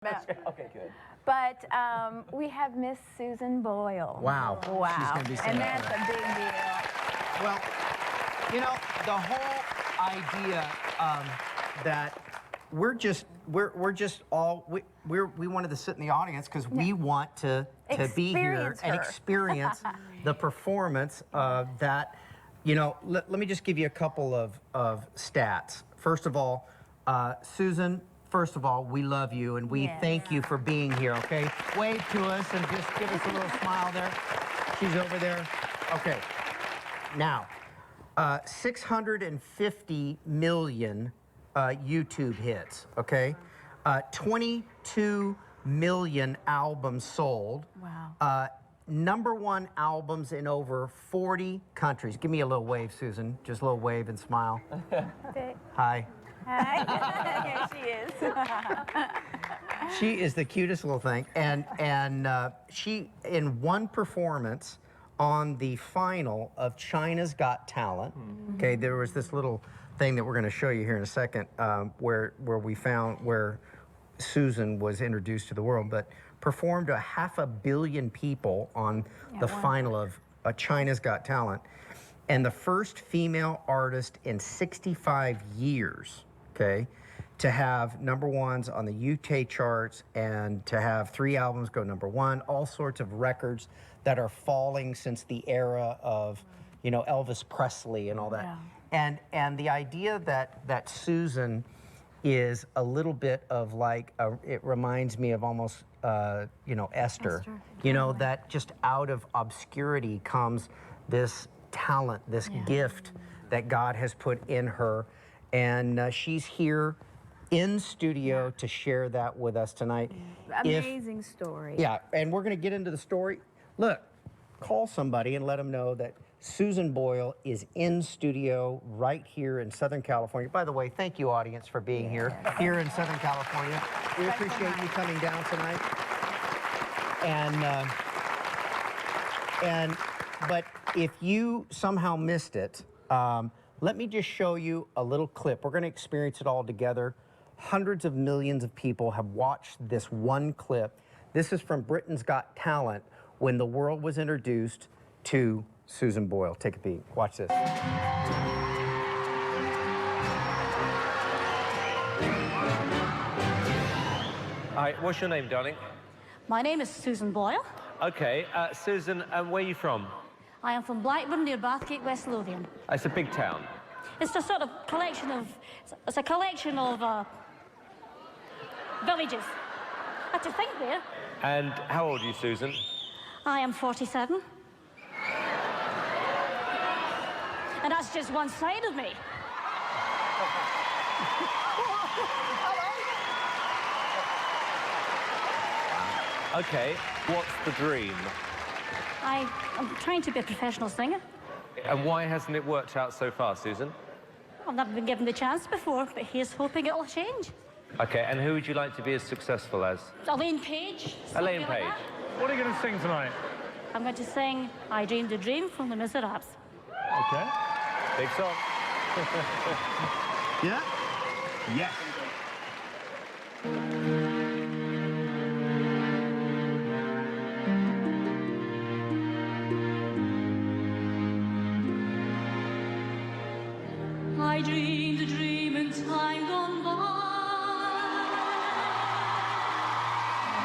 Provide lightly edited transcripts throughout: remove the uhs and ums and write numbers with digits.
Okay, good. But we have Miss Susan Boyle. Wow. Wow. She's going to be saying and that's that. a big deal. Well, you know, the whole idea that we wanted to sit in the audience because we want to be here and experience the performance of that. You know, let me just give you a couple of stats. First of all, Susan, first of all, we love you and we thank you for being here, okay? Wave to us and just give us a little smile there. She's over there. Okay. Now, 650 million YouTube hits, okay? 22 million albums sold. Wow. #1 albums in over 40 countries. Give me a little wave, Susan. Just a little wave and smile. Hi. Hi. Here she is. She is the cutest little thing. And she, in one performance on the final of China's Got Talent, okay, there was this little thing that we're going to show you here in a second where we found where Susan was introduced to the world, but performed to 500 million people on the final of China's Got Talent, and the first female artist in 65 years, okay, to have #1s on the UK charts and to have 3 albums go #1, all sorts of records that are falling since the era of, you know, Elvis Presley and all that. Yeah. And the idea that Susan is a little bit of like, it reminds me of almost, you know, Esther. You know, that just out of obscurity comes this talent, this gift that God has put in her. And she's here in studio to share that with us tonight. Amazing story. Yeah, and we're going to get into the story. Look, call somebody and let them know that Susan Boyle is in studio right here in Southern California. By the way, thank you, audience, for being here in Southern California. We appreciate you coming down tonight. But if you somehow missed it, let me just show you a little clip. We're going to experience it all together. Hundreds of millions of people have watched this one clip. This is from Britain's Got Talent when the world was introduced to Susan Boyle. Take a peek. Watch this. All right, what's your name, darling? My name is Susan Boyle. Okay, Susan, where are you from? I am from Blackburn near Bathgate, West Lothian. It's a big town. It's a sort of collection of, it's a collection of villages. I had to think there. And how old are you, Susan? I am 47. And that's just one side of me. Okay, what's the dream? I'm trying to be a professional singer. And why hasn't it worked out so far, Susan? I've never been given the chance before, but here's hoping it'll change. Okay, and who would you like to be as successful as? Elaine Page. Elaine like Page. that. What are you going to sing tonight? I'm going to sing I Dreamed a Dream from the Miserables. Okay. Big song. Yeah? Yes. I dreamed a dream in time gone by.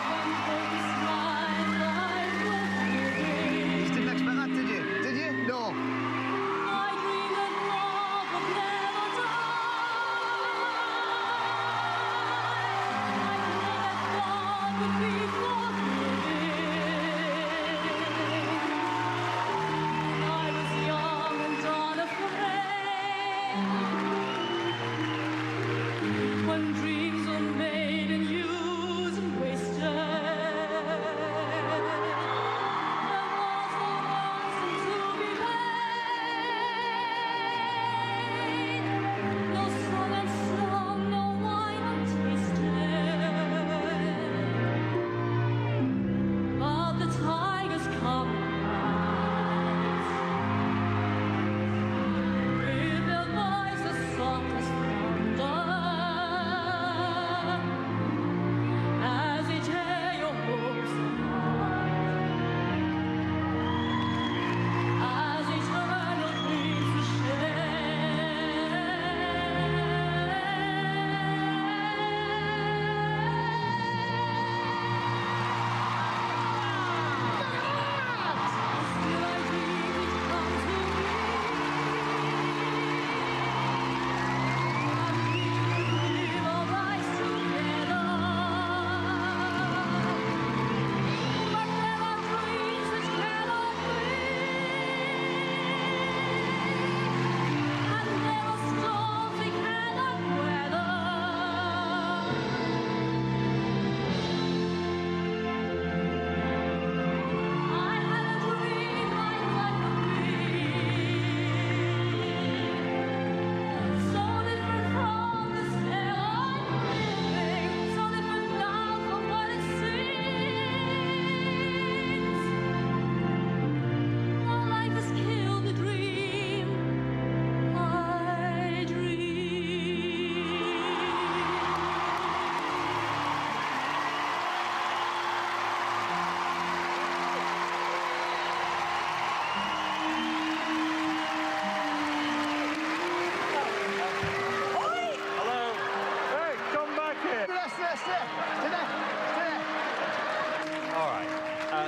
When hope smiled, life was giving. You didn't expect that, did you? Did you? No. I dreamed that love would never die. I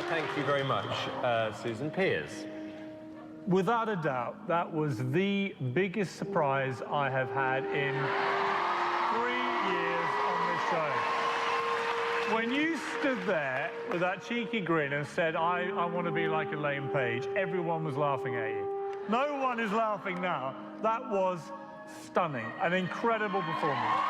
Thank you very much, Susan. Piers. Without a doubt, that was the biggest surprise I have had in 3 years on this show. When you stood there with that cheeky grin and said, I want to be like Elaine Page, everyone was laughing at you. No one is laughing now. That was stunning, an incredible performance.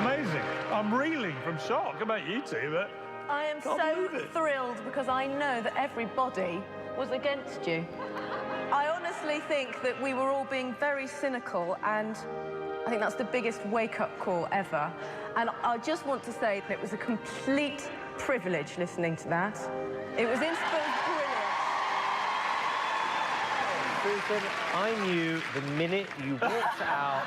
Amazing. I'm reeling from shock. How about you two? But I am Can't so believe it. thrilled because I know that everybody was against you. I honestly think that we were all being very cynical, and I think that's the biggest wake-up call ever. And I just want to say that it was a complete privilege listening to that. It was brilliant. Susan, I knew the minute you walked out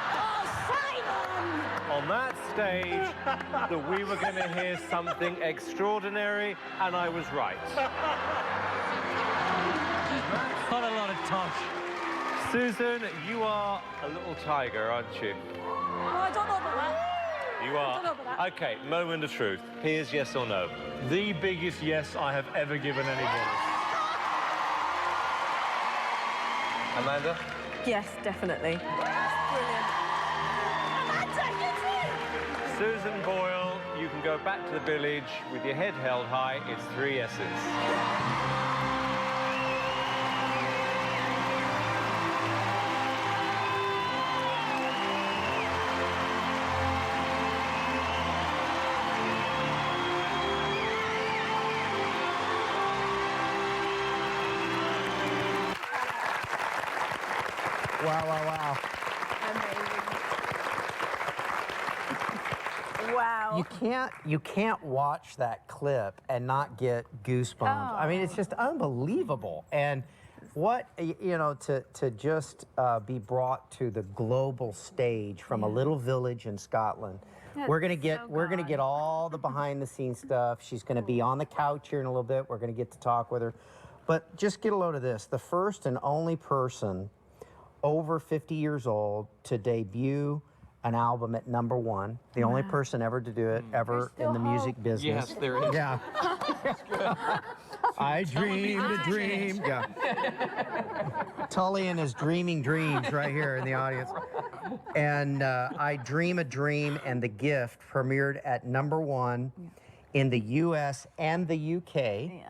on that stage that we were going to hear something extraordinary, and I was right. Not a lot of tosh. Susan, you are a little tiger, aren't you? Oh, I don't know about that. You are. don't know about that. Okay, moment of truth. Piers, yes or no? the biggest yes I have ever given anybody. Amanda? Yes, definitely. Brilliant. Susan Boyle, you can go back to the village with your head held high. It's 3 yeses. Wow, wow, wow. Amazing. Wow. You can't watch that clip and not get goosebumps. I mean, it's just unbelievable. And what, you know, to just be brought to the global stage from a little village in Scotland. We're gonna get all the behind the scenes stuff. She's gonna be on the couch here in a little bit. We're gonna get to talk with her. But just get a load of this. The first and only person over 50 years old to debut an album at #1. The only person ever to do it, ever in the music business. Yes, there is. Yeah. I dreamed a dream. Yeah. Tully and his dreaming dreams right here in the audience. And I Dream a Dream and The Gift premiered at #1 in the US and the UK.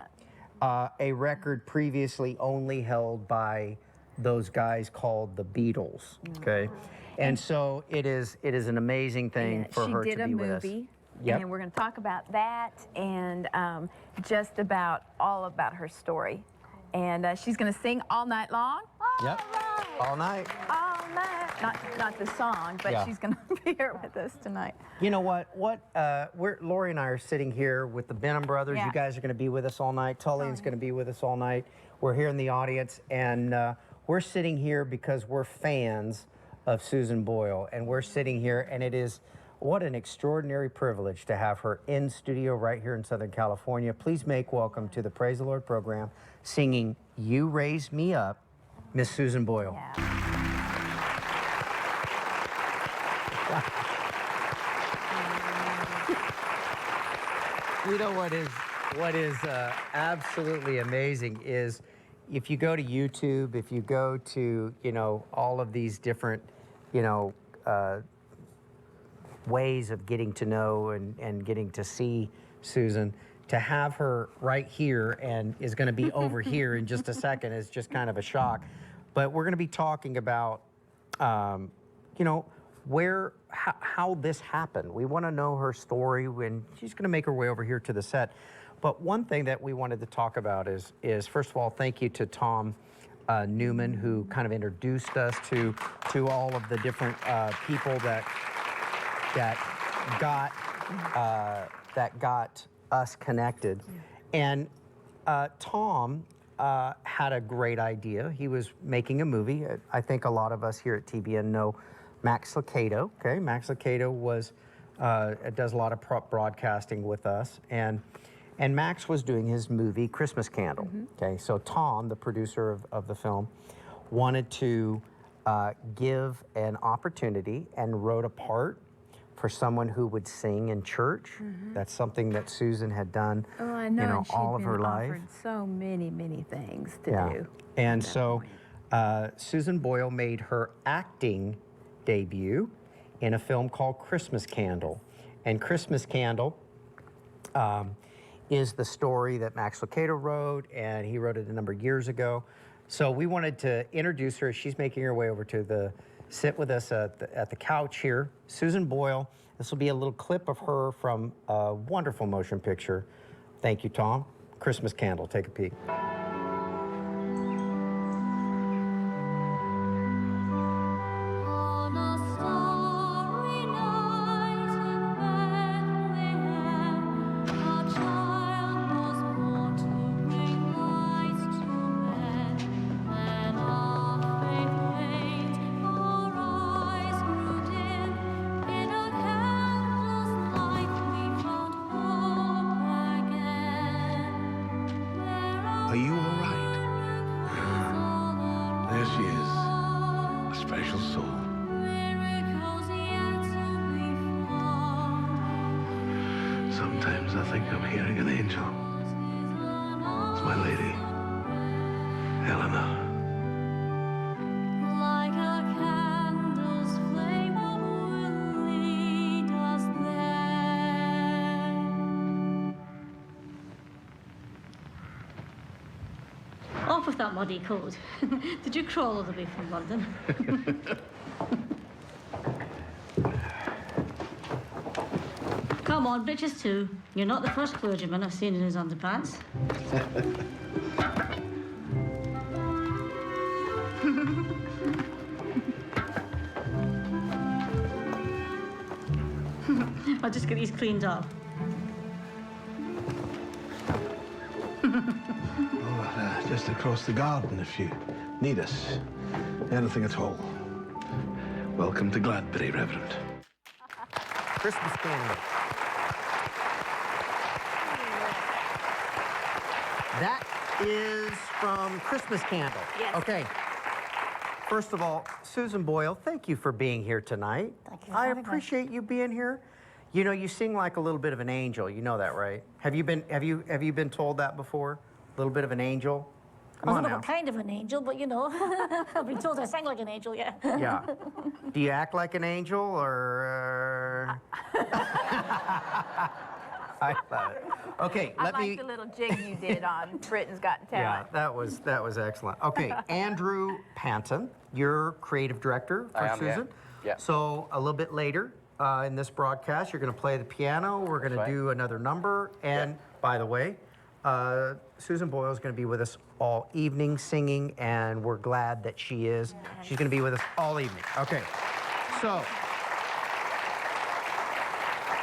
A record previously only held by those guys called the Beatles. Okay. And so it is an amazing thing for her to be with us. She did a movie, Yep. and we're going to talk about that and just about all about her story. And she's going to sing all night long. Yep. All night. All night. Not the song, but Yeah. she's going to be here with us tonight. You know what? Lori and I are sitting here with the Benham brothers. Yeah. You guys are going to be with us all night. Tullian's going to be with us all night. We're here in the audience, and we're sitting here because we're fans of Susan Boyle, and we're sitting here, and it is what an extraordinary privilege to have her in studio right here in Southern California. Please make welcome to the Praise the Lord program, singing "You Raise Me Up," Miss Susan Boyle. Yeah. You know what is absolutely amazing is if you go to YouTube, if you go to, you know, all of these different, you know, ways of getting to know and getting to see Susan, to have her right here and is going to be over here in just a second is just kind of a shock. But we're going to be talking about, you know, how this happened. We want to know her story, and she's going to make her way over here to the set. But one thing that we wanted to talk about is first of all, thank you to Tom Newman, who kind of introduced us to all of the different people that got us connected. And Tom had a great idea. He was making a movie. I think a lot of us here at TBN know Max Lucado. Okay, Max Lucado does a lot of broadcasting with us, and Max was doing his movie Christmas Candle. Okay, so Tom, the producer of the film, wanted to give an opportunity and wrote a part for someone who would sing in church. That's something that Susan had done, Oh, I know. And she'd all of been her life. offered so many, many things to do. And so Susan Boyle made her acting debut in a film called Christmas Candle. And Christmas Candle is the story that Max Lucado wrote, and he wrote it a number of years ago. So we wanted to introduce her. She's making her way over to sit with us at the couch here. Susan Boyle. This will be a little clip of her from a wonderful motion picture. Thank you, Tom. Christmas Candle. Take a peek. On a starry night in Bethlehem, a child was born to bring light to men. Then our faith waned, our eyes grew dim. In a candle's light we found hope again. Are you all right? There she is, a special soul. Miracles yet to be found. Sometimes I think I'm hearing an angel. It's my lady, Helena. Like a candle's flame, what will lead us there? Off with that muddy coat. Did you crawl all the way from London? Come on, Bridges too. You're not the first clergyman I've seen in his underpants. I'll just get these cleaned up. Just across the garden if you need us. Anything at all. Welcome to Gladbury, Reverend. Christmas Candle. That is from Christmas Candle. Yes. Okay. First of all, Susan Boyle, thank you for being here tonight. Thank you for I having me. appreciate you being here. You know, you sing like a little bit of an angel. You know that, right? Have you been told that before? A little bit of an angel? Come I on don't know now. what kind of an angel, but you know, I've been told I sing like an angel, yeah. Yeah. Do you act like an angel or? I love it. Okay, I let like me. the little jig you did on Britain's Got Yeah, Talent. that was excellent. Okay, Andrew Panton, you're creative director for I am, yeah. Susan. Yeah. So a little bit later in this broadcast, you're going to play the piano. We're going to That's right. do another number. And by the way, Susan Boyle is going to be with us all evening singing, and we're glad that she is. She's going to be with us all evening. Okay, so.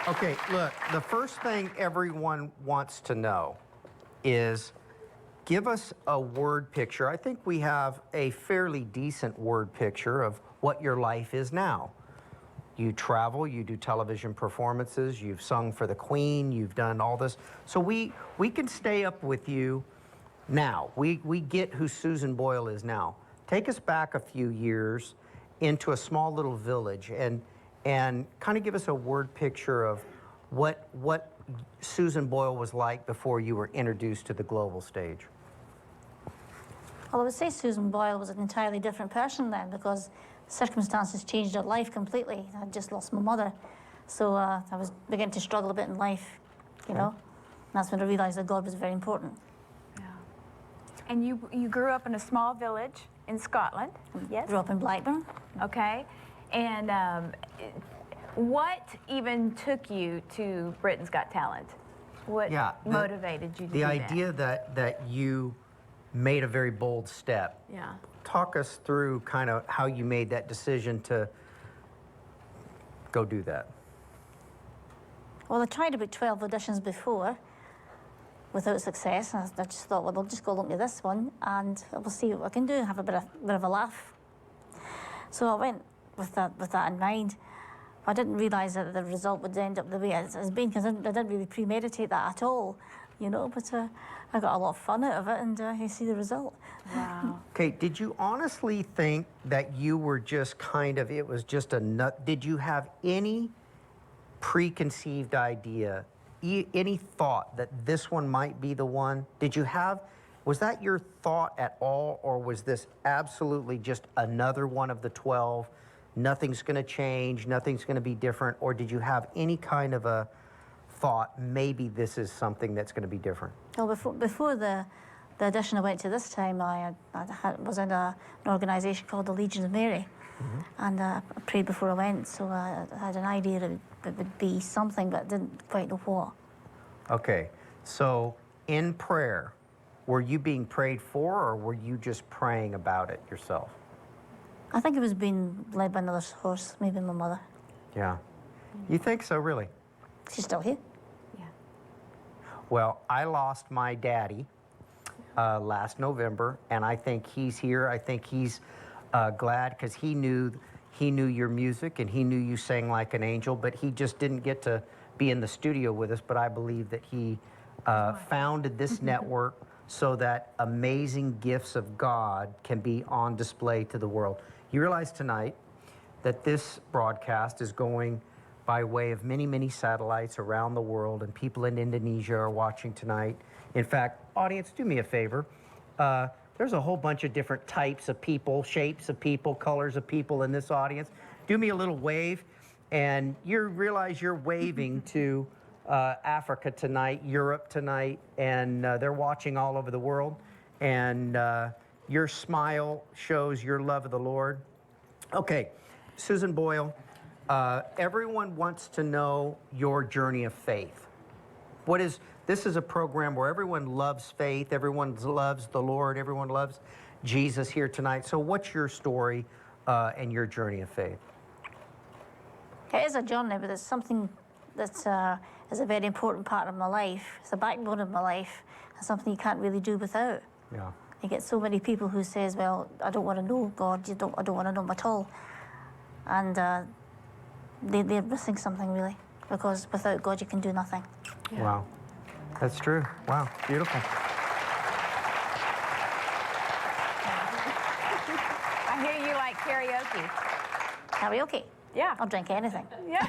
Okay, look, the first thing everyone wants to know is give us a word picture. I think we have a fairly decent word picture of what your life is now. You travel, you do television performances, you've sung for the Queen, you've done all this. So we can stay up with you now. We get who Susan Boyle is now. Take us back a few years into a small little village and kind of give us a word picture of what Susan Boyle was like before you were introduced to the global stage. Well, I would say Susan Boyle was an entirely different person then because circumstances changed her life completely. I just lost my mother. So I was beginning to struggle a bit in life, you know. And that's when I realized that God was very important. Yeah. And you grew up in a small village in Scotland, yes? Grew up in Blackburn. Okay. And what even took you to Britain's Got Talent? What motivated you to do The that? idea that you made a very bold step. Yeah. Talk us through kind of how you made that decision to go do that. Well, I tried about 12 auditions before without success. And I just thought, well, I'll just go along to this one and we'll see what I can do, have a bit of a laugh. So I went with that in mind. I didn't realise that the result would end up the way it's been because I didn't really premeditate that at all, you know, but I got a lot of fun out of it and you see the result. Wow. Okay, did you honestly think that you were just kind of, it was just a nut? Did you have any preconceived idea, any thought that this one might be the one? Was that your thought at all, or was this absolutely just another one of the 12? Nothing's going to change, nothing's going to be different, or did you have any kind of a thought, maybe this is something that's going to be different? Well, before the audition I went to this time, I was in an organisation called the Legion of Mary, and I prayed before I went, so I had an idea that it would be something, but I didn't quite know what. Okay, so in prayer, were you being prayed for, or were you just praying about it yourself? I think it was being led by another source, maybe my mother. Yeah. You think so, really? She's still here. Yeah. Well, I lost my daddy last November, and I think he's here. I think he's glad because he knew your music and he knew you sang like an angel, but he just didn't get to be in the studio with us. But I believe that he founded this network so that amazing gifts of God can be on display to the world. You realize tonight that this broadcast is going by way of many, many satellites around the world, and people in Indonesia are watching tonight. In fact, audience, do me a favor. There's a whole bunch of different types of people, shapes of people, colors of people in this audience. Do me a little wave, and you realize you're waving to Africa tonight, Europe tonight, and they're watching all over the world. And your smile shows your love of the Lord. Okay, Susan Boyle, everyone wants to know your journey of faith. This is a program where everyone loves faith, everyone loves the Lord, everyone loves Jesus here tonight. So what's your story and your journey of faith? It is a journey, but it's something that is a very important part of my life. It's a backbone of my life, and something you can't really do without. Yeah. You get so many people who says, well, I don't want to know God, I don't want to know him at all. And they're missing something, really, because without God you can do nothing. Yeah. Wow. That's true. Wow. Beautiful. I hear you like karaoke. Karaoke? Yeah. I'll drink anything. Yeah.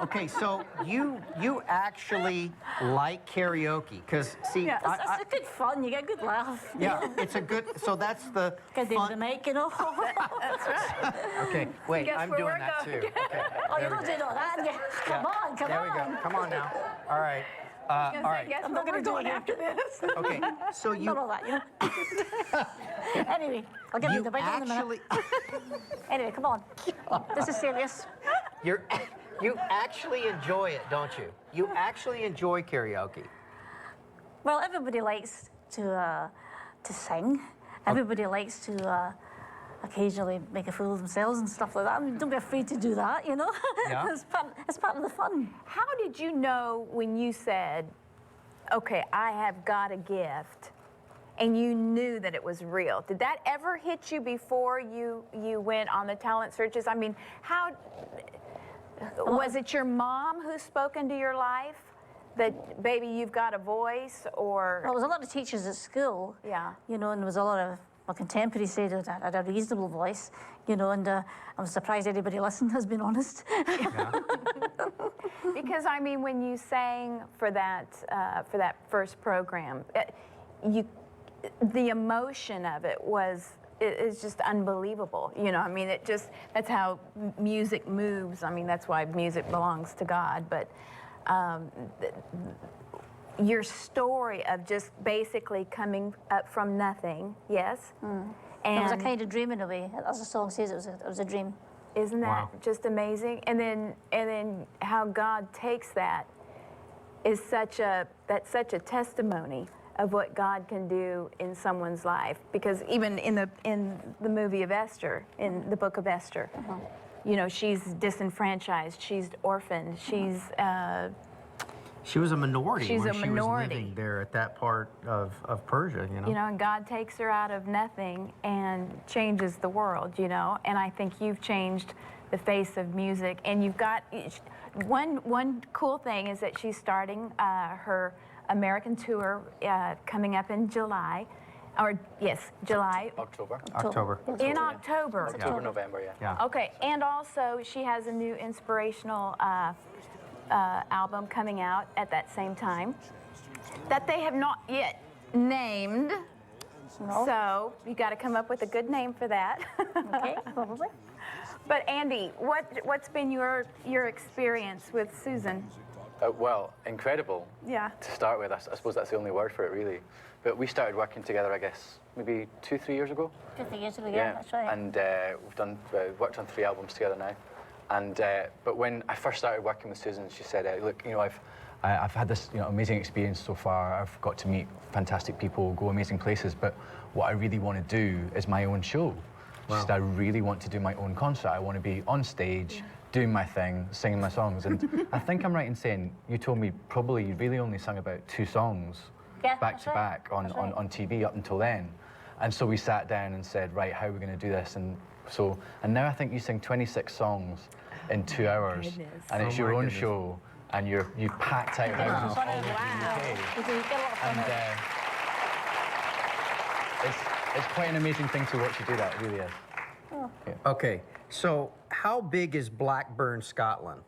Okay, so you actually like karaoke, because see, Yeah, it's good fun. You get a good laugh. yeah, it's a good. So that's the Can do the mic, you know. That's right. Okay, wait, Guess I'm where doing we're that going. too. Okay, Oh, there you're we not go. doing all that, yeah. Come Yeah, on, come there on. we go. Come on now. All right. All right. Guess I'm where not we're gonna do going it. after this. Okay, so Not you all that, you know. Anyway, I'll give you the mic in a minute. Anyway, come on. This is serious. you actually enjoy it, don't you? You actually enjoy karaoke. Well, everybody likes to sing. Everybody likes to occasionally make a fool of themselves and stuff like that. I mean, don't be afraid to do that, you know? Yeah. It's part of the fun. How did you know when you said, okay, I have got a gift, and you knew that it was real? Did that ever hit you before you went on the talent searches? I mean, how was it your mom who spoke into your life that, baby, you've got a voice, or? Well, there was a lot of teachers at school, Yeah. you know, and there was a lot of my contemporaries said that I had a reasonable voice, you know, and I'm surprised anybody listened, has been honest. Yeah. Because I mean, when you sang for that first program, the emotion of it is just unbelievable. You know, I mean, that's how music moves. I mean, that's why music belongs to God. But your story of just basically coming up from nothing, yes? And And it was a kind of dream in a way. As the song says, it was a dream. Isn't that Wow. just amazing? And then how God takes that is such a testimony of what God can do in someone's life. Because even in the movie of Esther, in the book of Esther, you know, she's disenfranchised, she's orphaned, She was a minority She's when a she minority. was living there at that part of Persia, you know? you know, and God takes her out of nothing and changes the world, you know. And I think you've changed the face of music. And you've got one cool thing is that she's starting her American tour coming up in July. Or, yes, July. October. October. In October. October, November, yeah. Yeah. Okay, and also she has a new inspirational album coming out at that same time that they have not yet named. No. So you got to come up with a good name for that. Okay, probably. But Andy, what's been your experience with Susan? Well, incredible. Yeah. To start with, I suppose that's the only word for it, really. But we started working together, I guess, maybe 2-3 years ago. 2-3 years ago, yeah, that's right. And we've worked on 3 albums together now. And but when I first started working with Susan, she said, "Look, you know, I've had this amazing experience so far. I've got to meet fantastic people, go amazing places. But what I really want to do is my own show. She said, I really want to do my own concert. I want to be on stage, doing my thing, singing my songs. And I think I'm right in saying you told me probably you really only sang about 2 songs back to back on TV up until then. And so we sat down and said, right, how are we going to do this? And now I think you sing 26 songs in 2 hours, and it's your own show, and you packed out houses all over the UK. And it's quite an amazing thing to watch you do that, it really is. Oh. Yeah. Okay, so how big is Blackburn, Scotland?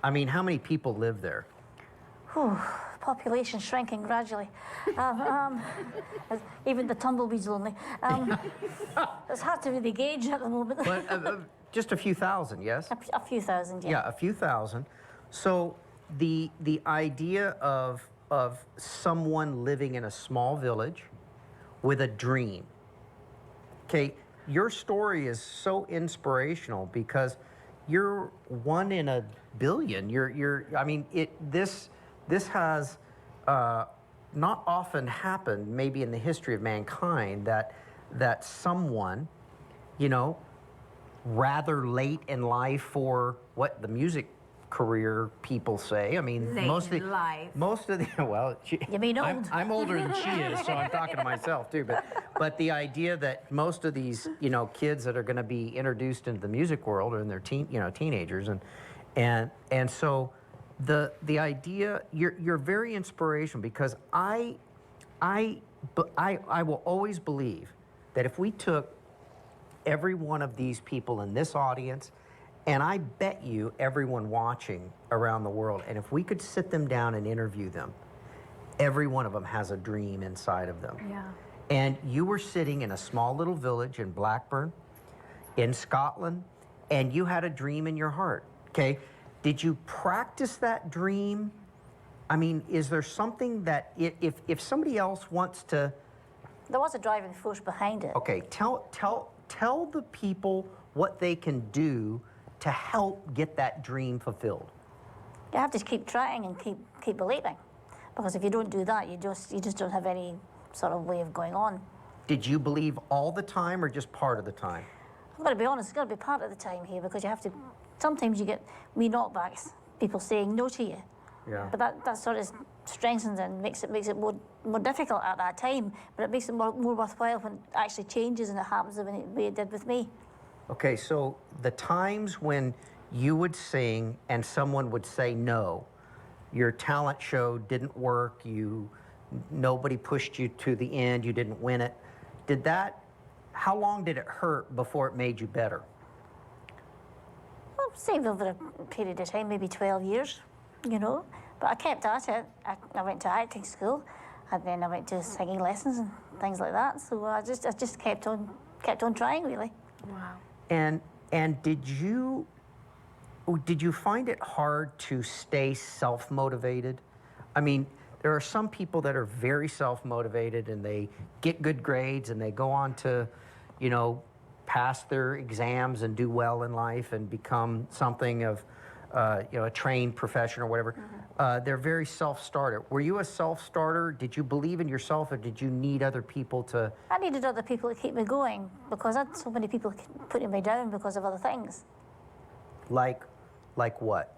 I mean, how many people live there? Whew, population shrinking gradually. Even the tumbleweeds lonely. It's hard to really gauge at the moment. But, just a few thousand, yes? A few thousand, yeah. Yeah, a few thousand. So the idea of someone living in a small village with a dream. Okay, your story is so inspirational because you're 1 in a billion. I mean, this has not often happened, maybe in the history of mankind, that someone, rather late in life for what the music career people say. I mean, most of the well, you mean old? I'm older than she is, so I'm talking to myself too. But the idea that most of these kids that are going to be introduced into the music world are in their teenagers, and so the idea you're very inspirational because I will always believe that if we took every one of these people in this audience, and I bet you everyone watching around the world, and if we could sit them down and interview them, every one of them has a dream inside of them. Yeah. And you were sitting in a small little village in Blackburn, in Scotland, and you had a dream in your heart, okay? Did you practice that dream? I mean, is there something that if somebody else wants to... There was a driving force behind it. Okay, tell the people what they can do to help get that dream fulfilled. You have to keep trying and keep believing, because if you don't do that, you just don't have any sort of way of going on. Did you believe all the time or just part of the time? I've got to be honest, it's got to be part of the time here, because you have to. Sometimes you get wee knockbacks, people saying no to you. Yeah. But that sort of strengthens and makes it more difficult at that time, but it makes it more worthwhile when it actually changes and it happens the way it did with me. Okay, so the times when you would sing and someone would say no, your talent show didn't work, nobody pushed you to the end, you didn't win it, how long did it hurt before it made you better? Well, say over a period of time, maybe 12 years, But I kept at it. I went to acting school, and then I went to singing lessons and things like that. So I just kept on trying, really. Wow. And did you find it hard to stay self-motivated? I mean, there are some people that are very self-motivated and they get good grades and they go on to, pass their exams and do well in life and become something of, a trained profession or whatever. Mm-hmm. They're very self-starter. Were you a self-starter? Did you believe in yourself, or did you need other people to? I needed other people to keep me going, because I had so many people putting me down because of other things. Like what?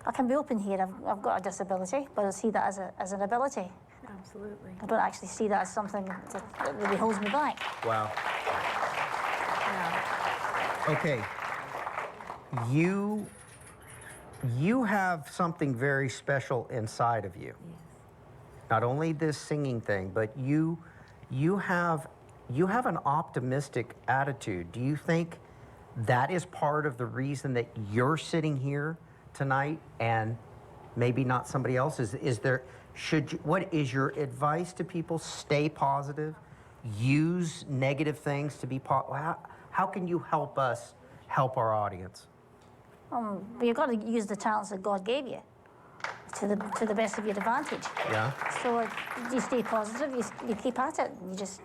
I can be open here. I've got a disability, but I see that as an ability. Absolutely. I don't actually see that as something that really holds me back. Wow. Yeah. Okay. You have something very special inside of you. Yes. not only this singing thing, but you have an optimistic attitude. Do you think that is part of the reason that you're sitting here tonight and maybe not somebody else? What is your advice to people? Stay positive, use negative things to be positive. How can you help us help our audience? You've got to use the talents that God gave you to the best of your advantage. Yeah. So you stay positive, you keep at it, and you just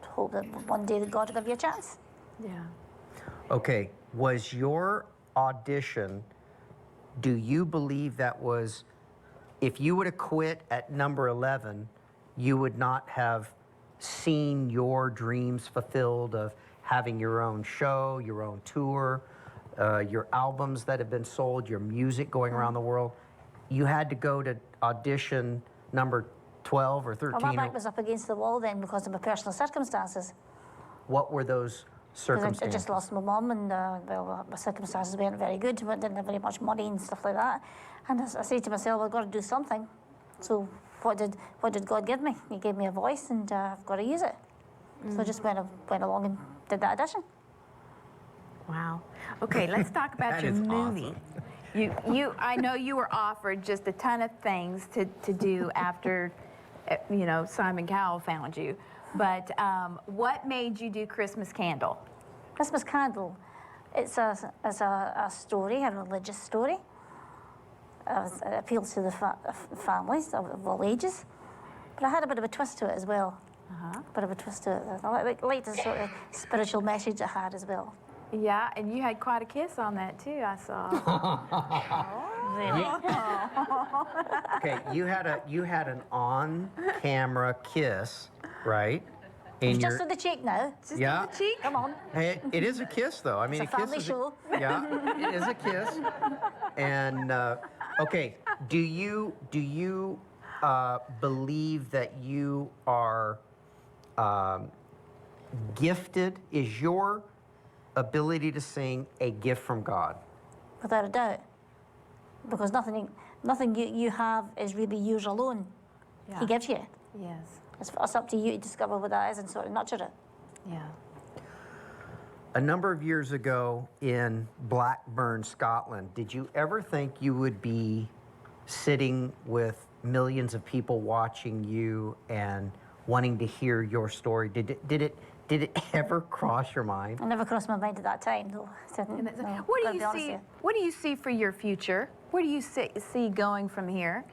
hope that one day that God will give you a chance. Yeah. Okay, was your audition, do you believe that was, if you would have quit at number 11, you would not have seen your dreams fulfilled of having your own show, your own tour, your albums that have been sold, your music going around the world? You had to go to audition number 12 or 13. Well, my back was up against the wall then because of my personal circumstances. What were those circumstances? I just lost my mum, and well, my circumstances weren't very good. I didn't have very much money and stuff like that. And I said to myself, I've got to do something. So what did God give me? He gave me a voice, and I've got to use it. So I just went along and did that audition. Wow. Okay, let's talk about That your is movie. awesome. I know you were offered just a ton of things to do after, Simon Cowell found you. But what made you do Christmas Candle? Christmas Candle, it's a story, a religious story. It appeals to the families of all ages. But I had a bit of a twist to it as well. A bit of a twist to it. I like the sort of spiritual message it had as well. Yeah, and you had quite a kiss on that too, I saw. Really? Okay, you had an on-camera kiss, right? It's just on the cheek now. Just Yeah. on the cheek? Come on. Hey, it is a kiss, though. I mean, It's a family kiss show. Yeah, it is a kiss. And okay, do you believe that you are gifted? Is your ability to sing a gift from God? Without a doubt. Because nothing you have is really yours alone. Yeah. He gives you it. Yes. It's up to you to discover what that is and sort of nurture it. Yeah. A number of years ago in Blackburn, Scotland, did you ever think you would be sitting with millions of people watching you and wanting to hear your story? Did it ever cross your mind? It never crossed my mind at that time, though. No, What gotta do be you honest see? here. What do you see for your future? Where do you see going from here?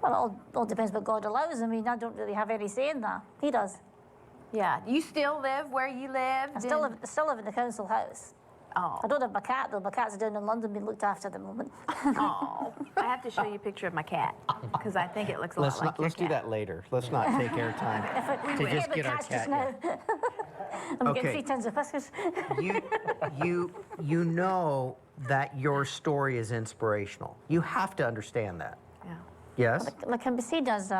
Well, it all depends what God allows. I mean, I don't really have any say in that. He does. Yeah. You still live where you lived? I still live in the council house. Oh. I don't have my cat, though. My cat's down in London being looked after at the moment. Oh. I have to show you a picture of my cat because I think it looks a lot like your Let's do cat. that later. Let's not take airtime to Yeah, just but get our cats cat. just now. I'm Okay. getting 3 tons of biscuits. You know that your story is inspirational. You have to understand that. Yeah. Yes? It can be seen as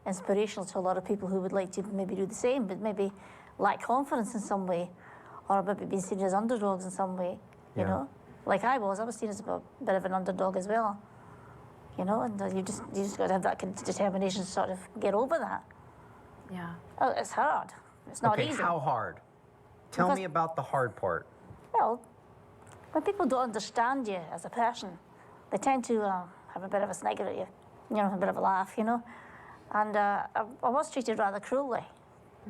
inspirational to a lot of people who would like to maybe do the same, but maybe lack confidence in some way, or maybe being seen as underdogs in some way, you Yeah. know? Like I was seen as a bit of an underdog as well, you know, and you just got to have that kind of determination to sort of get over that. Yeah. Oh, it's hard. It's not Okay, easy. how hard? Tell Because- me about the hard part. Well, when people don't understand you as a person, they tend to have a bit of a snigger at you, a bit of a laugh, you know. And I was treated rather cruelly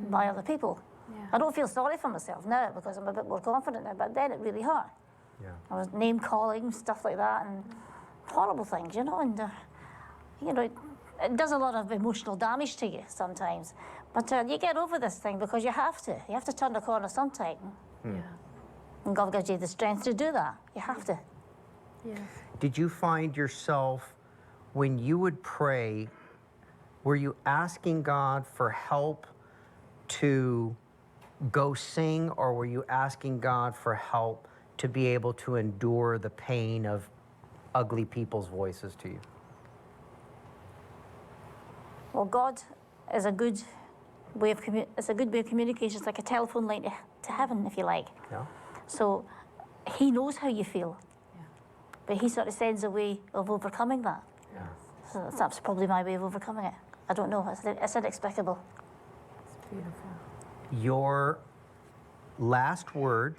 by other people. Yeah. I don't feel sorry for myself now because I'm a bit more confident now, but then it really hurt. Yeah. I was name calling, stuff like that, and horrible things, and it does a lot of emotional damage to you sometimes. But you get over this thing because you have to. You have to turn the corner sometime. Yeah. And God gives you the strength to do that. You have to. Yes. Did you find yourself, when you would pray, were you asking God for help to go sing, or were you asking God for help to be able to endure the pain of ugly people's voices to you? Well, God is a good way of communication. It's like a telephone line to heaven, if you like. Yeah. So He knows how you feel, Yeah. but He sort of sends a way of overcoming that. Yeah. So that's probably my way of overcoming it. I don't know. It's inexplicable. It's beautiful. Your last word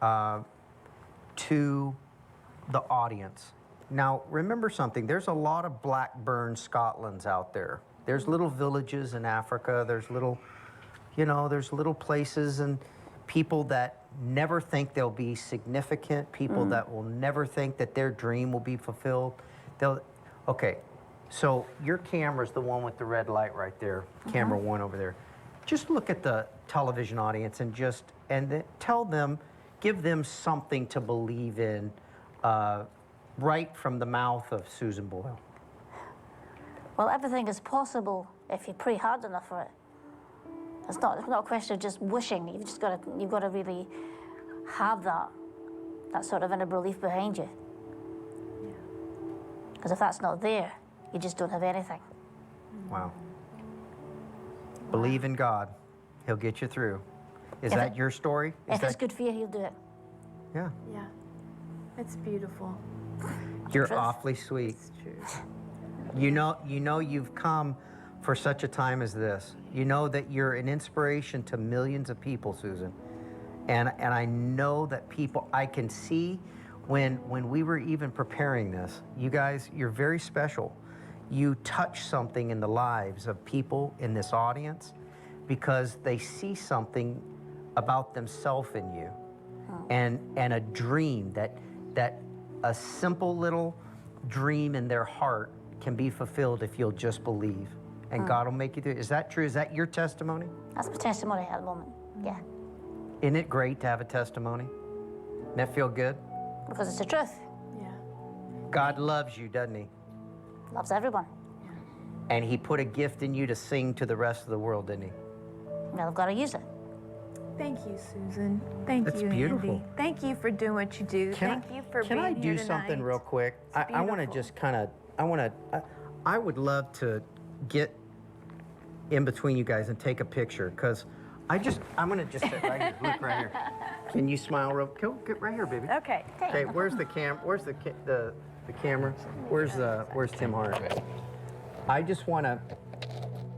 to the audience. Now, remember something. There's a lot of Blackburn Scotlands out there. There's little villages in Africa. There's little, there's little places and people that never think they'll be significant, people that will never think that their dream will be fulfilled. Okay, so your camera's the one with the red light right there, camera one over there. Just look at the television audience and tell them, give them something to believe in right from the mouth of Susan Boyle. Well, everything is possible if you pray hard enough for it. It's not a question of just wishing. You've got to really have that sort of inner belief behind you. Because if that's not there, you just don't have anything. Wow. Believe in God. He'll get you through. Is that your story? If it's good for you, he'll do it. Yeah. Yeah. It's beautiful. You're awfully sweet. It's true. You know you've come for such a time as this. You know that you're an inspiration to millions of people, Susan. And I know that people, I can see when we were even preparing this, you guys, you're very special. You touch something in the lives of people in this audience because they see something about themselves in you and a dream that a simple little dream in their heart can be fulfilled if you'll just believe. And God will make you do it. Is that true? Is that your testimony? That's my testimony at the moment, yeah. Isn't it great to have a testimony? Doesn't that feel good? Because it's the truth. Yeah. God loves you, doesn't he? Loves everyone. And he put a gift in you to sing to the rest of the world, didn't he? Well, I've got to use it. Thank you, Susan. Thank That's you, beautiful. Andy. Thank you for doing what you do. Thank you for being here tonight. Can I do something real quick? I want to just kind of, I would love to get in between you guys and take a picture because I'm going to just sit right here. Look right here. Can you smile real? Get right here, baby. Okay. Okay, where's the Where's the camera? Where's Tim Hart? I just want to,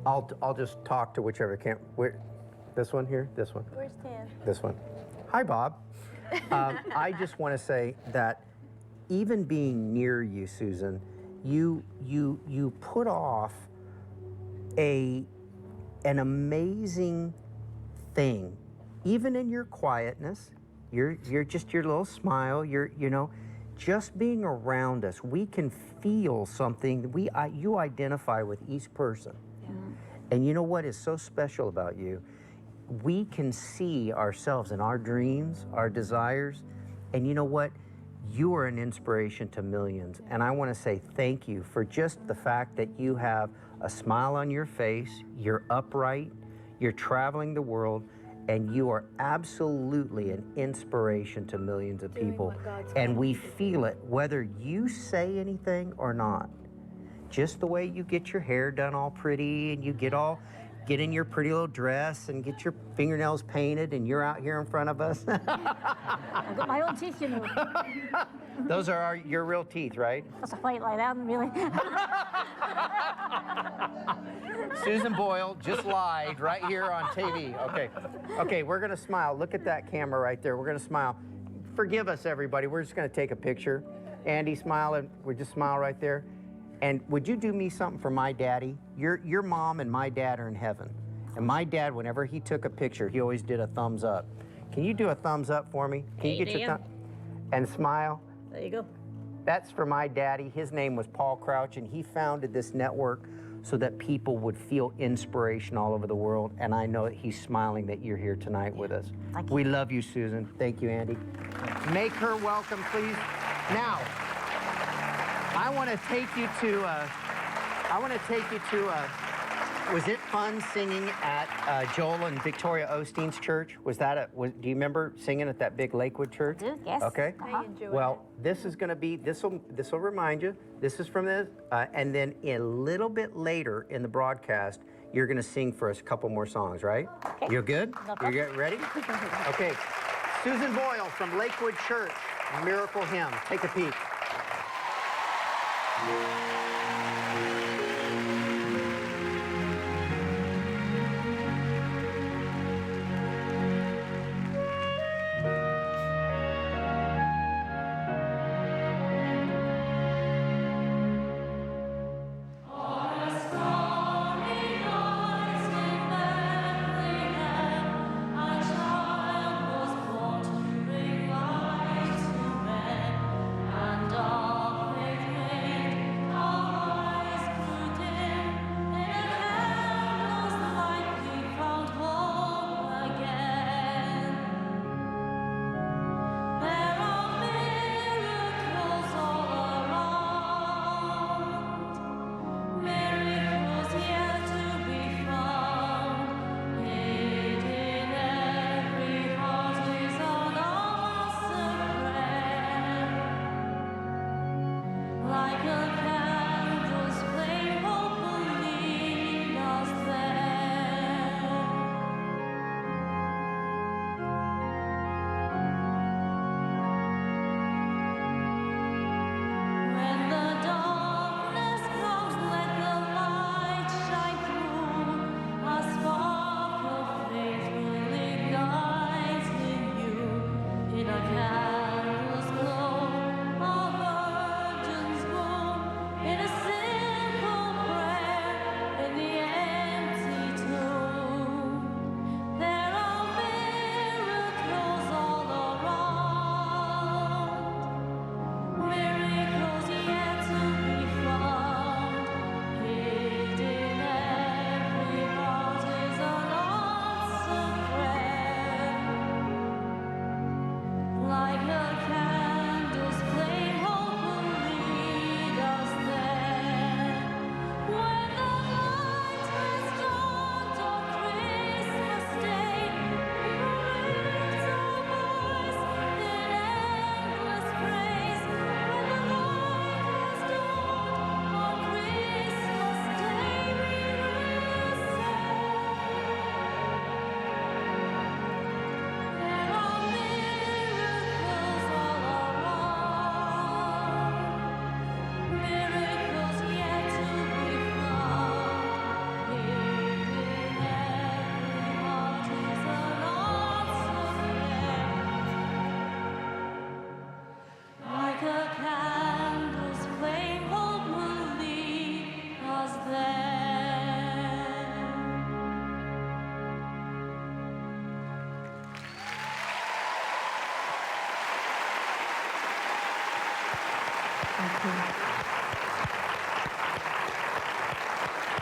I'll just talk to whichever this one here? This one? Where's Tim? This one. Hi, Bob. I just want to say that even being near you, Susan, you put off an amazing thing. Even in your quietness, you're just your little smile. Just being around us, we can feel something. You identify with each person, and you know what is so special about you? We can see ourselves in our dreams, our desires, and you know what? You are an inspiration to millions. And I want to say thank you for just the fact that you have a smile on your face, you're upright, you're traveling the world, and you are absolutely an inspiration to millions of people. And we feel it whether you say anything or not. Just the way you get your hair done all pretty and you get in your pretty little dress and get your fingernails painted and you're out here in front of us. I've got my own teeth, you know. Those are your real teeth, right? That's a fight like that, really. Susan Boyle just lied right here on TV. Okay, we're gonna smile. Look at that camera right there. We're gonna smile. Forgive us, everybody. We're just gonna take a picture. Andy, smile, and we just smile right there. And would you do me something for my daddy? Your mom and my dad are in heaven. And my dad, whenever he took a picture, he always did a thumbs up. Can you do a thumbs up for me? Can you get your thumb? And smile. There you go. That's for my daddy. His name was Paul Crouch, and he founded this network so that people would feel inspiration all over the world. And I know that he's smiling that you're here tonight with us. Thank you. We love you, Susan. Thank you, Andy. Make her welcome, please. Now, I want to take you to, was it fun singing at Joel and Victoria Osteen's church? Do you remember singing at that big Lakewood church? I do, yes. Okay. I enjoyed Well, this is going to be, this will remind you, this is from this, and then a little bit later in the broadcast, you're going to sing for us a couple more songs, right? Okay. You're good? No problem. You ready? Okay. Susan Boyle from Lakewood Church, Miracle Hymn. Take a peek.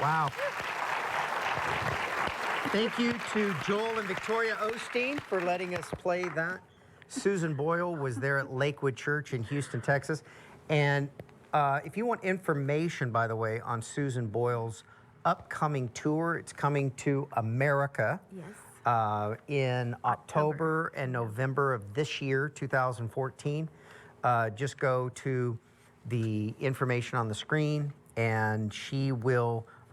Wow. Thank you to Joel and Victoria Osteen for letting us play that. Susan Boyle was there at Lakewood Church in Houston, Texas. And if you want information, by the way, on Susan Boyle's upcoming tour, it's coming to America in October and November of this year, 2014. Just go to the information on the screen, and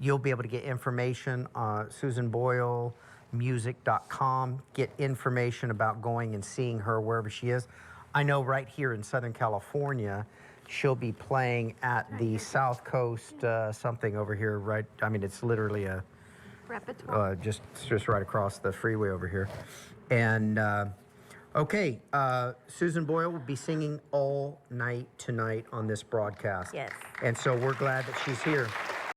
you'll be able to get information on SusanBoyleMusic.com, get information about going and seeing her wherever she is. I know right here in Southern California, she'll be playing at the South Coast something over here, right? I mean, it's literally a Repertoire. just right across the freeway over here. And okay, Susan Boyle will be singing all night tonight on this broadcast. Yes. And so we're glad that she's here.